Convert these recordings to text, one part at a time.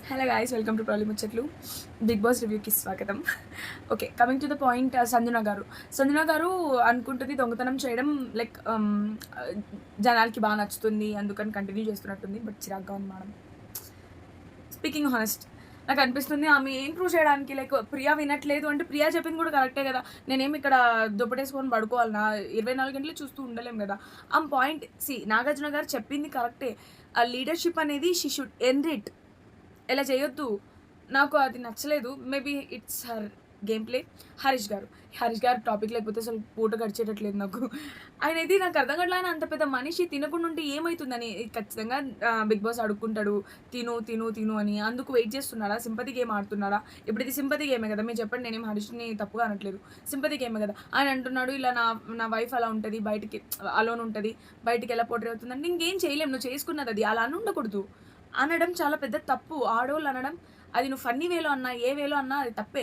Hello guys, welcome to problem ముచ్చట్లు. Big boss రివ్యూకి స్వాగతం. Okay, coming to the point. Sanjana గారు అనుకుంటుంది దొంగతనం చేయడం లైక్ జనాలకి బాగా నచ్చుతుంది, అందుకని కంటిన్యూ చేస్తున్నట్టుంది. బట్ చిరాగ్గా ఉంది మేడం. స్పీకింగ్ హానెస్ట్, నాకు అనిపిస్తుంది ఆమె ఏం ప్రూవ్ చేయడానికి. లైక్ ప్రియా వినట్లేదు అంటే ప్రియా చెప్పింది కూడా కరెక్టే కదా. నేనేం ఇక్కడ దుప్పటేసుకొని పడుకోవాలన్నా? 24 గంటలు చూస్తూ ఉండలేం కదా. ఆ పాయింట్ నాగార్జున గారు చెప్పింది కరెక్టే. ఆ లీడర్షిప్ అనేది షీ షుడ్ ఎండ్ ఇట్. ఇలా చేయొద్దు. నాకు అది నచ్చలేదు. Maybe it's her game play. Harish గారు టాపిక్ లేకపోతే అసలు పూట గడిచేటట్లేదు నాకు. ఆయనది నాకు అర్థం కావట్లే. ఆయన అంత పెద్ద మనిషి తినకుండా ఉంటే ఏమైతుందని ఖచ్చితంగా బిగ్ బాస్ అడుక్కుంటాడు. తిను తిను తిను అని. అందుకు వెయిట్ చేస్తున్నాడా? సింపతి గేమ్ ఆడుతున్నాడా? ఇప్పుడు ఇది సింపతి గేమే కదా. మీరు చెప్పండి, నేనేం హరీష్ని తప్పుగా అనట్లేదు. సింపతి గేమే కదా. ఆయన అంటున్నాడు ఇలా నా నా వైఫ్ అలా ఉంటుంది, బయటికి అలోన్ ఉంటుంది, బయటికి ఎలా పోటీ అవుతుందంటే ఇంకేం చేయలేం. నువ్వు చేసుకున్నది అది, అలా అని ఉండకూడదు. అనడం చాలా పెద్ద తప్పు. ఆడోళ్ళు అనడం, అది నువ్వు ఫన్నీ వేలో అన్నా, ఏ వేలో అన్నా అది తప్పే.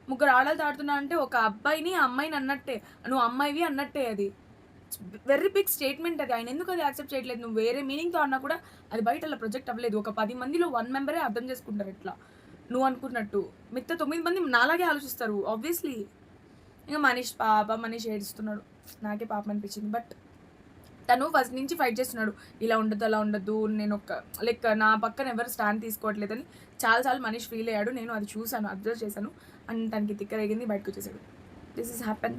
ముగ్గురు ఆడోళ్ళతో ఆడుతున్నా అంటే ఒక అబ్బాయిని, అమ్మాయిని అన్నట్టే. నువ్వు అమ్మాయివి అన్నట్టే అది. వెరీ బిగ్ స్టేట్మెంట్ అది. ఆయన ఎందుకు అది యాక్సెప్ట్ చేయట్లేదు? నువ్వు వేరే మీనింగ్‌తో అన్నా కూడా అది బయట అలా ప్రొజెక్ట్ అవ్వలేదు. ఒక 10 మందిలో 1 మెంబరే అర్థం చేసుకుంటారు ఇట్లా. నువ్వు అనుకున్నట్టు. మిగతా 9 మంది నాలాగే ఆలోచిస్తారు ఆబ్వియస్‌లీ. ఇంక మనీష్ ఏడుస్తున్నాడు. నాకే పాపం అనిపించింది. బట్ తను ఫస్ట్ నుంచి ఫైట్ చేస్తున్నాడు. ఇలా ఉండొద్దు, అలా ఉండొద్దు. నేను లైక్ నా పక్కన ఎవరు స్టాండ్ తీసుకోవట్లేదని చాలా మనీష్ ఫీల్ అయ్యాడు. నేను అది చూసాను, అబ్జర్వ్ చేశాను. అండ్ తనకి తిక్క రేగింది, బయటకు వచ్చేసాడు. This is happen.